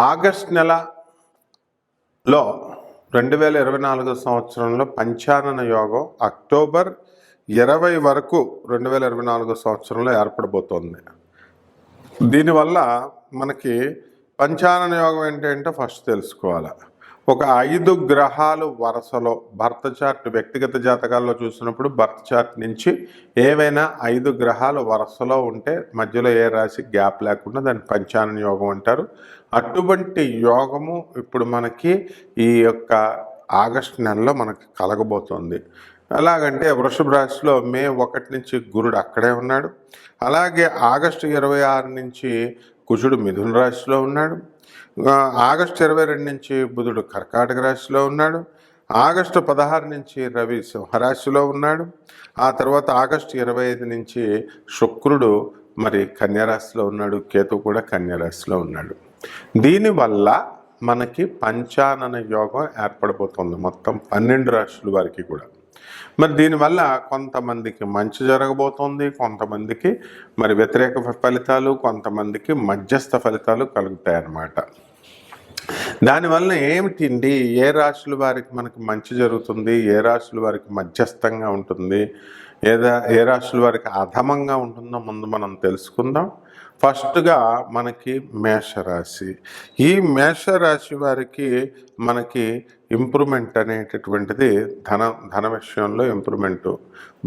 August నెలలో 2024 సంవత్సరంలో పంచానన యోగం అక్టోబర్ 20 వరకు 2024 సంవత్సరంలో ఏర్పడబోతోంది. దీనివల్ల మనకి పంచానన యోగం ఏంటంటే ఫస్ట్ తెలుసుకోవాలి. ఒక 5 గ్రహాలు వరుసలో బర్త్ చార్ట్ వ్యక్తిగత జాతకాల్లో చూసినప్పుడు బర్త్ చార్ట్ నుంచి ఏవైనా 5 గ్రహాలు వరుసలో ఉంటే మధ్యలో ఏ రాశి గ్యాప్ లేకుండా దాన్ని పంచానన యోగం అంటారు. అటువంటి యోగము ఇప్పుడు మనకి ఈ యొక్క ఆగస్టు నెలలో మనకి కలగబోతోంది. ఎలాగంటే వృషభ రాశిలో మే 1 నుంచి గురుడు అక్కడే ఉన్నాడు. అలాగే ఆగస్టు 26 నుంచి కుజుడు మిథున రాశిలో ఉన్నాడు. ఆగస్టు 22 నుంచి బుధుడు కర్కాటక రాశిలో ఉన్నాడు. ఆగస్టు 16 నుంచి రవి సింహరాశిలో ఉన్నాడు. ఆ తర్వాత ఆగస్టు 25 నుంచి శుక్రుడు మరి కన్యారాశిలో ఉన్నాడు. కేతు కూడా కన్యారాశిలో ఉన్నాడు. దీనివల్ల మనకి పంచానన యోగం ఏర్పడబోతుంది మొత్తం 12 రాశుల వారికి కూడా. మరి దీనివల్ల కొంతమందికి మంచి జరగబోతోంది, కొంతమందికి మరి వ్యతిరేక ఫలితాలు, కొంతమందికి మధ్యస్థ ఫలితాలు కలుగుతాయి అన్నమాట. దానివల్ల ఏమిటండి, ఏ రాశుల వారికి మనకి మంచి జరుగుతుంది, ఏ రాశుల వారికి మధ్యస్థంగా ఉంటుంది, ఏ రాశుల వారికి అధమంగా ఉంటుందో ముందు మనం తెలుసుకుందాం. ఫస్ట్గా మనకి మేషరాశి. ఈ మేషరాశి వారికి మనకి ఇంప్రూవ్మెంట్ అనేటటువంటిది ధన విషయంలో ఇంప్రూవ్మెంట్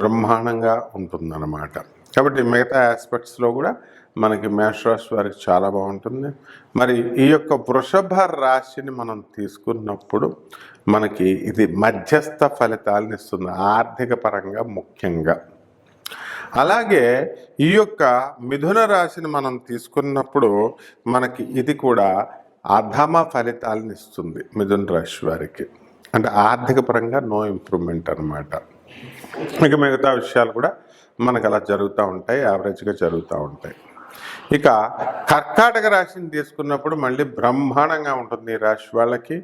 బ్రహ్మాండంగా ఉంటుందన్నమాట. కాబట్టి మిగతా ఆస్పెక్ట్స్లో కూడా మనకి మేషరాశి వారికి చాలా బాగుంటుంది. మరి ఈ యొక్క వృషభ రాశిని మనం తీసుకున్నప్పుడు మనకి ఇది మధ్యస్థ ఫలితాలను ఇస్తుంది ఆర్థిక పరంగా ముఖ్యంగా. అలాగే ఈ యొక్క మిథున రాశిని మనం తీసుకున్నప్పుడు మనకి ఇది కూడా అధమ ఫలితాలను ఇస్తుంది మిథున రాశి వారికి. అంటే ఆర్థిక పరంగా నో ఇంప్రూవ్మెంట్ అనమాట. ఇక మిగతా విషయాలు కూడా మనకు అలా జరుగుతూ ఉంటాయి, యావరేజ్గా జరుగుతూ ఉంటాయి. ఇక కర్కాటక రాశిని తీసుకున్నప్పుడు మళ్ళీ బ్రహ్మాండంగా ఉంటుంది. ఈ రాశి వాళ్ళకి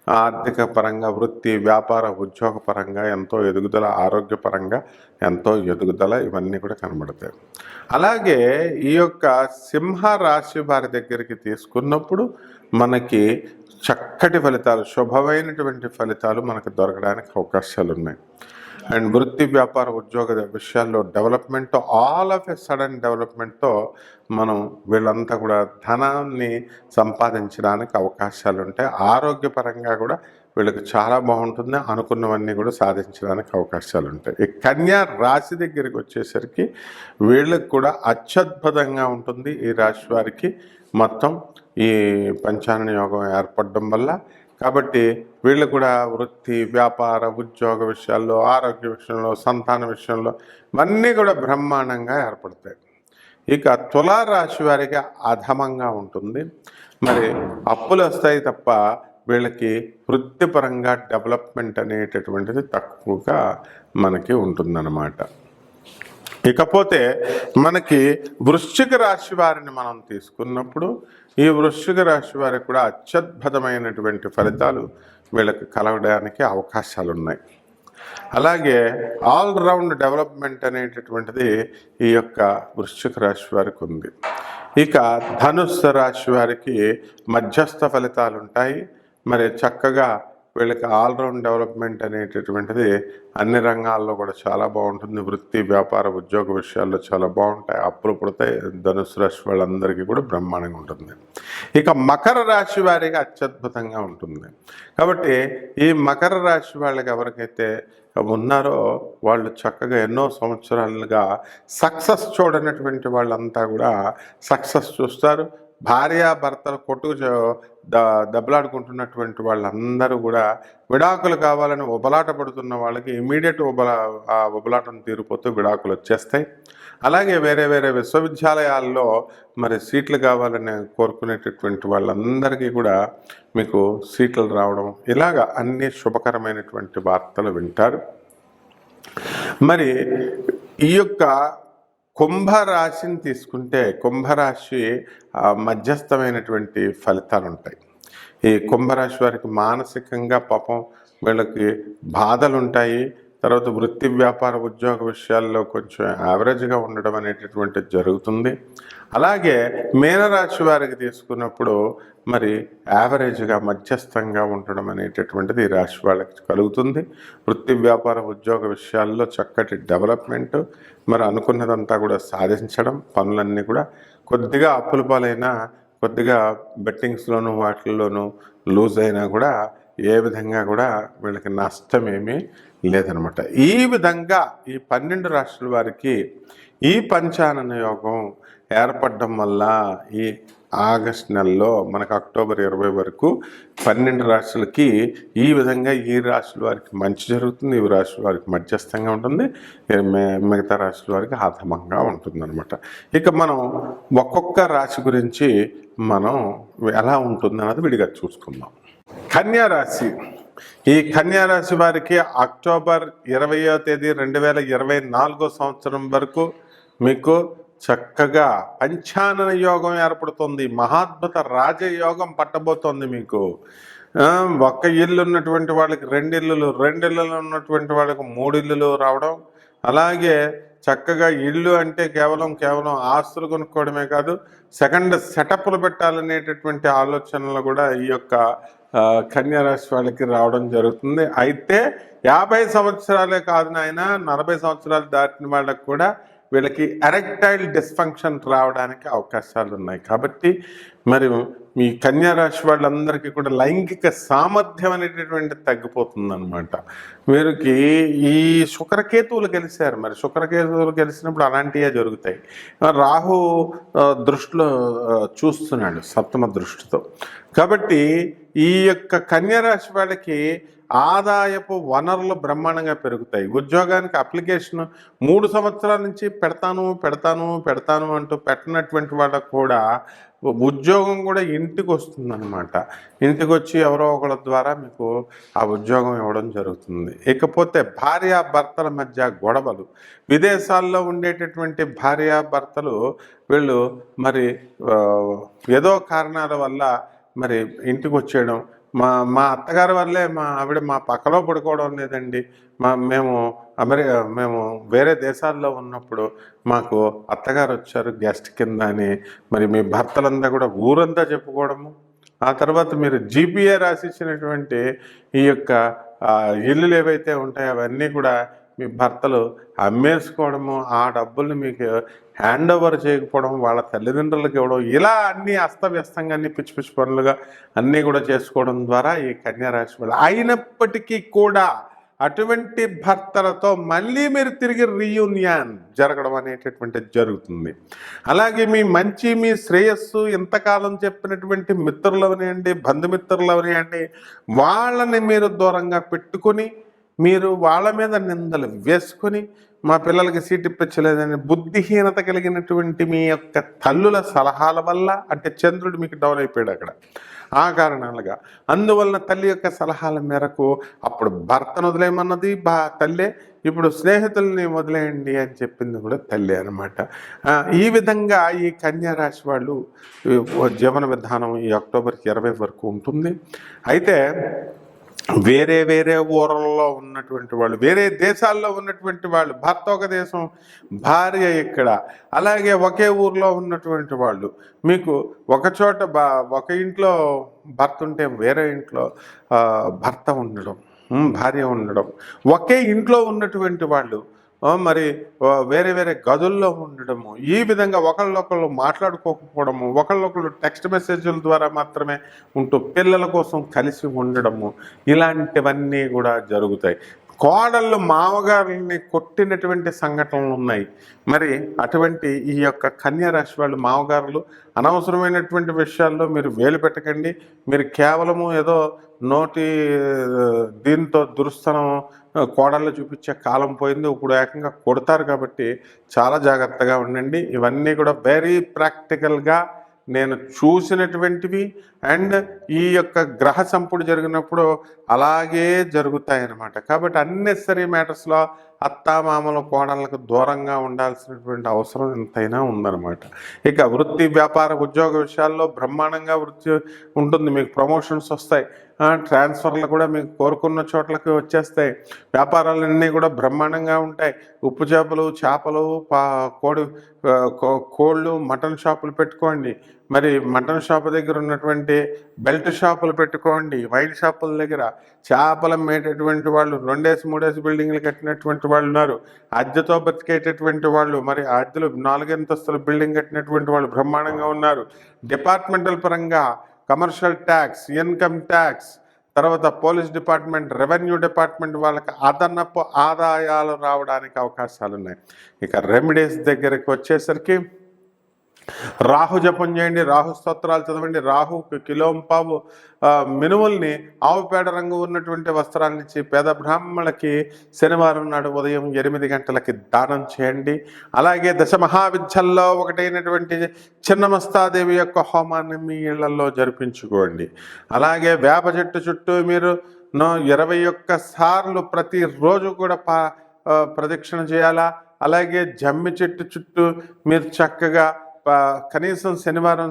ఆర్థిక పరంగా, వృత్తి, వ్యాపార, ఉద్యోగ పరంగా ఎంతో ఎదుగుదల, ఆరోగ్యపరంగా ఎంతో ఎదుగుదల, ఇవన్నీ కూడా కనబడతాయి. అలాగే ఈ యొక్క సింహ రాశి వారి దగ్గరికి తీసుకున్నప్పుడు మనకి చక్కటి ఫలితాలు, శుభమైనటువంటి ఫలితాలు మనకు దొరకడానికి అవకాశాలు ఉన్నాయి. అండ్ వృత్తి, వ్యాపార, ఉద్యోగ విషయాల్లో development, all of a sudden డెవలప్మెంట్తో మనం వీళ్ళంతా కూడా ధనాన్ని సంపాదించడానికి అవకాశాలు ఉంటాయి. ఆరోగ్యపరంగా కూడా వీళ్ళకి చాలా బాగుంటుంది, అనుకున్నవన్నీ కూడా సాధించడానికి అవకాశాలు ఉంటాయి. ఈ కన్యా రాశి దగ్గరికి వచ్చేసరికి వీళ్ళకి కూడా అత్యద్భుతంగా ఉంటుంది. ఈ రాశి వారికి మొత్తం ఈ పంచానన యోగం ఏర్పడడం వల్ల. కాబట్టి వీళ్ళు కూడా వృత్తి, వ్యాపార, ఉద్యోగ విషయాల్లో, ఆరోగ్య విషయంలో, సంతాన విషయంలో ఇవన్నీ కూడా బ్రహ్మాండంగా ఏర్పడతాయి. ఇక తులారాశి వారికి అధమంగా ఉంటుంది. మరి అప్పులు వస్తాయి తప్ప వీళ్ళకి వృత్తిపరంగా డెవలప్మెంట్ అనేటటువంటిది తక్కువగా మనకి ఉంటుందన్నమాట. ఇకపోతే మనకి వృశ్చిక రాశి వారిని మనం తీసుకున్నప్పుడు ఈ వృశ్చిక రాశి వారికి కూడా అత్యద్భుతమైనటువంటి ఫలితాలు వీళ్ళకి కలగడానికి అవకాశాలు ఉన్నాయి. అలాగే ఆల్రౌండ్ డెవలప్మెంట్ అనేటటువంటిది ఈ యొక్క వృశ్చిక రాశి వారికి ఉంది. ఇక ధనుస్సు రాశి వారికి మధ్యస్థ ఫలితాలు ఉంటాయి. మరి చక్కగా వీళ్ళకి ఆల్రౌండ్ డెవలప్మెంట్ అనేటటువంటిది అన్ని రంగాల్లో కూడా చాలా బాగుంటుంది. వృత్తి, వ్యాపార, ఉద్యోగ విషయాల్లో చాలా బాగుంటాయి. అప్పులు పుడతాయి. ధనుసు రాశి వాళ్ళందరికీ కూడా బ్రహ్మాండంగా ఉంటుంది. ఇక మకర రాశి వారికి అత్యద్భుతంగా ఉంటుంది. కాబట్టి ఈ మకర రాశి వాళ్ళకి ఎవరికైతే ఉన్నారో వాళ్ళు చక్కగా ఎన్నో సంవత్సరాలుగా సక్సెస్ చూడనటువంటి వాళ్ళంతా కూడా సక్సెస్ చూస్తారు. భార్యాభర్తలు దెబ్బలాడుకుంటున్నటువంటి వాళ్ళందరూ కూడా విడాకులు కావాలని ఉబలాట పడుతున్న వాళ్ళకి ఇమీడియట్ ఉబలాటం తీరిపోతూ విడాకులు వచ్చేస్తాయి. అలాగే వేరే వేరే విశ్వవిద్యాలయాల్లో మరి సీట్లు కావాలని కోరుకునేటటువంటి వాళ్ళందరికీ కూడా మీకు సీట్లు రావడం, ఇలాగా అన్ని శుభకరమైనటువంటి వార్తలు వింటారు. మరి ఈ యొక్క కుంభరాశిని తీసుకుంటే కుంభరాశి మధ్యస్థమైనటువంటి ఫలితాలు ఉంటాయి. ఈ కుంభరాశి వారికి మానసికంగా పాపం వీళ్ళకి బాధలు ఉంటాయి. తర్వాత వృత్తి వ్యాపార ఉద్యోగ విషయాల్లో కొంచెం యావరేజ్గా ఉండడం అనేటటువంటిది జరుగుతుంది. అలాగే మీనరాశి వారికి తీసుకున్నప్పుడు మరి యావరేజ్గా మధ్యస్థంగా ఉండడం అనేటటువంటిది ఈ రాశి వాళ్ళకి కలుగుతుంది. వృత్తి వ్యాపార ఉద్యోగ విషయాల్లో చక్కటి డెవలప్మెంట్, మరి అనుకున్నదంతా కూడా సాధించడం, పనులన్నీ కూడా కొద్దిగా అప్పుల పాలైనా, కొద్దిగా బెట్టింగ్స్లోనూ వాటిల్లోనూ లూజ్ అయినా కూడా ఏ విధంగా కూడా వీళ్ళకి నష్టమేమీ లేదనమాట. ఈ విధంగా ఈ 12 రాశుల వారికి ఈ పంచానన యోగం ఏర్పడడం వల్ల ఈ ఆగస్ట్ నెలలో మనకు అక్టోబర్ 20 వరకు 12 రాశులకి ఈ విధంగా ఈ రాశుల వారికి మంచి జరుగుతుంది, ఈ రాశుల వారికి మధ్యస్థంగా ఉంటుంది, మిగతా రాశుల వారికి అధమంగా ఉంటుంది అనమాట. ఇక మనం ఒక్కొక్క రాశి గురించి మనం ఎలా ఉంటుంది అన్నది విడిగా చూసుకుందాం. కన్యా రాశి. ఈ కన్యా రాశి వారికి అక్టోబర్ 20వ తేదీ 2024 సంవత్సరం వరకు మీకు చక్కగా పంచానన యోగం ఏర్పడుతుంది. మహాద్భుత రాజయోగం పట్టబోతోంది మీకు. ఒక్క ఇల్లు ఉన్నటువంటి వాళ్ళకి 2 ఇల్లులు, 2 ఇళ్ళలో ఉన్నటువంటి వాళ్ళకి 3 ఇల్లులు రావడం, అలాగే చక్కగా ఇల్లు అంటే కేవలం ఆస్తులు కొనుక్కోవడమే కాదు, సెకండ్ సెటప్లు పెట్టాలనేటటువంటి ఆలోచనలు కూడా ఈ యొక్క కన్యా రాశి వాళ్ళకి రావడం జరుగుతుంది. అయితే 50 సంవత్సరాలే కాదు నాయన, 40 సంవత్సరాలు దాటిన వాళ్ళకి కూడా వీళ్ళకి ఎరెక్టైల్ డిస్ఫంక్షన్ రావడానికి అవకాశాలు ఉన్నాయి. కాబట్టి మరి మీ కన్యా రాశి వాళ్ళందరికీ కూడా లైంగిక సామర్థ్యం అనేటటువంటి తగ్గిపోతుంది అనమాట. వీరికి ఈ శుక్రకేతువులు గెలిచారు. మరి శుక్రకేతువులు గెలిచినప్పుడు అలాంటివే జరుగుతాయి. రాహు దృష్టిలో చూస్తున్నాడు, సప్తమ దృష్టితో. కాబట్టి ఈ యొక్క కన్యా రాశి వాళ్ళకి ఆదాయపు వనరులు బ్రహ్మాండంగా పెరుగుతాయి. ఉద్యోగానికి అప్లికేషన్ 3 సంవత్సరాల నుంచి పెడతాను అంటూ పెట్టినటువంటి వాళ్ళకు కూడా ఉద్యోగం కూడా ఇంటికి వస్తుందన్నమాట. ఇంటికి వచ్చి ఎవరో ఒకళ్ళ ద్వారా మీకు ఆ ఉద్యోగం ఇవ్వడం జరుగుతుంది. ఇకపోతే భార్యాభర్తల మధ్య గొడవలు, విదేశాల్లో ఉండేటటువంటి భార్యాభర్తలు వీళ్ళు మరి ఏదో కారణాల వల్ల మరి ఇంటికి వచ్చేయడం, మా అత్తగారి వల్లే మా ఆవిడ మా పక్కలో పడుకోవడం లేదండి, మేము వేరే దేశాల్లో ఉన్నప్పుడు మాకు అత్తగారు వచ్చారు గెస్ట్ కింద అని మరి మీ భర్తలంతా కూడా ఊరంతా చెప్పుకోవడము. ఆ తర్వాత మీరు జీపీఏ రాసిచ్చినటువంటి ఈ యొక్క ఇల్లులు ఏవైతే ఉంటాయో అవన్నీ కూడా మీ భర్తలు అమ్మేసుకోవడము, ఆ డబ్బుల్ని మీకు హ్యాండ్ ఓవర్ చేయకపోవడం, వాళ్ళ తల్లిదండ్రులకు ఇవ్వడం, ఇలా అన్నీ అస్తవ్యస్తంగా అన్ని పిచ్చి పిచ్చి పనులుగా అన్నీ కూడా చేసుకోవడం ద్వారా ఈ కన్యా రాశి వాళ్ళు అయినప్పటికీ కూడా అటువంటి భర్తలతో మళ్ళీ మీరు తిరిగి రీయూనియన్ జరగడం అనేటటువంటిది జరుగుతుంది. అలాగే మీ శ్రేయస్సు ఇంతకాలం చెప్పినటువంటి మిత్రులవనియండి, బంధుమిత్రులవనియండి, వాళ్ళని మీరు దూరంగా పెట్టుకొని మీరు వాళ్ళ మీద నిందలు వేసుకొని మా పిల్లలకి సీట్ ఇప్పించలేదని బుద్ధిహీనత కలిగినటువంటి మీ యొక్క తల్లుల సలహాల వల్ల, అంటే చంద్రుడు మీకు డౌన్ అయిపోయాడు అక్కడ, ఆ కారణాలుగా, అందువలన తల్లి యొక్క సలహాల మేరకు అప్పుడు భర్తను వదిలేయమన్నది తల్లే, ఇప్పుడు స్నేహితుల్ని వదిలేయండి అని చెప్పింది కూడా తల్లి అనమాట. ఈ విధంగా ఈ కన్యా రాశి వాళ్ళు జీవన విధానం ఈ అక్టోబర్ 20 వరకు ఉంటుంది. అయితే వేరే ఊర్లలో ఉన్నటువంటి వాళ్ళు, వేరే దేశాల్లో ఉన్నటువంటి వాళ్ళు, భర్త ఒక దేశం, భార్య ఇక్కడ, అలాగే ఒకే ఊర్లో ఉన్నటువంటి వాళ్ళు, మీకు ఒకచోట ఒక ఇంట్లో భర్త ఉంటే వేరే ఇంట్లో భర్త ఉండడం, భార్య ఉండడం, ఒకే ఇంట్లో ఉన్నటువంటి వాళ్ళు మరి వేరే గదుల్లో ఉండడము, ఈ విధంగా ఒకళ్ళొకళ్ళు మాట్లాడుకోకపోవడము, ఒకళ్ళొకళ్ళు టెక్స్ట్ మెసేజ్ల ద్వారా మాత్రమే ఉంటూ పిల్లల కోసం కలిసి ఉండడము, ఇలాంటివన్నీ కూడా జరుగుతాయి. కోడళ్ళు మామగారుల్ని కొట్టినటువంటి సంఘటనలు ఉన్నాయి. మరి అటువంటి ఈ యొక్క కన్యా రాశి వాళ్ళు మామగారులు అనవసరమైనటువంటి విషయాల్లో మీరు వేలు పెట్టకండి. మీరు కేవలము ఏదో నోటి దీంతో దురుస్తనం కోడళ్ళు చూపించే కాలం పోయింది, ఇప్పుడు ఏకంగా కొడతారు. కాబట్టి చాలా జాగ్రత్తగా ఉండండి. ఇవన్నీ కూడా వెరీ ప్రాక్టికల్గా నేను చూసినటువంటివి, అండ్ ఈ యొక్క గ్రహ సంపుడు జరిగినప్పుడు అలాగే జరుగుతాయి అన్నమాట. కాబట్టి అన్నెసరీ మ్యాటర్స్లో అత్తామామల కోడళ్ళకు దూరంగా ఉండాల్సినటువంటి అవసరం ఎంతైనా ఉందన్నమాట. ఇక వృత్తి వ్యాపార ఉద్యోగ విషయాల్లో బ్రహ్మాండంగా వృత్తి ఉంటుంది, మీకు ప్రమోషన్స్ వస్తాయి, ట్రాన్స్ఫర్లు కూడా మీకు కోరుకున్న చోట్లకి వచ్చేస్తాయి, వ్యాపారాలన్నీ కూడా బ్రహ్మాండంగా ఉంటాయి. ఉప్పు చేపలు, చేపలు, కోళ్ళు, మటన్ షాపులు పెట్టుకోండి, మరి మటన్ షాప్ దగ్గర ఉన్నటువంటి బెల్ట్ షాపులు పెట్టుకోండి, వైన్ షాపుల దగ్గర చేపలు అమ్మేటటువంటి వాళ్ళు, 2 3 బిల్డింగ్లు కట్టినటువంటి వాళ్ళు ఉన్నారు, అద్దెతో బతికేటటువంటి వాళ్ళు, మరి అద్దెలు 4 అంతస్తుల బిల్డింగ్ కట్టినటువంటి వాళ్ళు బ్రహ్మాండంగా ఉన్నారు. డిపార్ట్మెంటల్ పరంగా కమర్షియల్ ట్యాక్స్, ఇన్కమ్ ట్యాక్స్, తర్వాత పోలీస్ డిపార్ట్మెంట్, రెవెన్యూ డిపార్ట్మెంట్ వాళ్ళకి అదనపు ఆదాయాలు రావడానికి అవకాశాలు ఉన్నాయి. ఇక రెమెడీస్ దగ్గరికి వచ్చేసరికి రాహు జపం చేయండి, రాహు స్తోత్రాలు చదవండి, రాహుకి కిలోంపావు మినుముల్ని ఆవు పేడ రంగు ఉన్నటువంటి వస్త్రాన్ని ఇచ్చి పేద బ్రాహ్మణులకి శనివారం నాడు ఉదయం 8 గంటలకి దానం చేయండి. అలాగే దశమహావిద్యల్లో ఒకటైనటువంటి చిన్నమస్తాదేవి యొక్క హోమాన్ని మీ ఇళ్లలో జరిపించుకోండి. అలాగే వేప చెట్టు చుట్టూ మీరు 21 సార్లు ప్రతిరోజు కూడా ప్రదక్షిణ చేయాలా. అలాగే జమ్మి చెట్టు చుట్టూ మీరు చక్కగా కనీసం శనివారం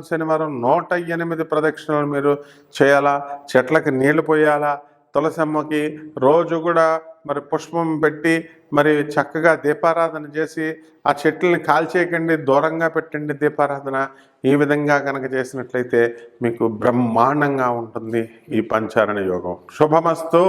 108 ప్రదక్షిణలు మీరు చేయాలా. చెట్లకి నీళ్లు పోయాలా. తులసమ్మకి రోజు కూడా మరి పుష్పం పెట్టి మరి చక్కగా దీపారాధన చేసి ఆ చెట్లని కాల్చేయకండి, దూరంగా పెట్టండి దీపారాధన. ఈ విధంగా కనుక చేసినట్లయితే మీకు బ్రహ్మాండంగా ఉంటుంది ఈ పంచారణ యోగం. శుభమస్తు.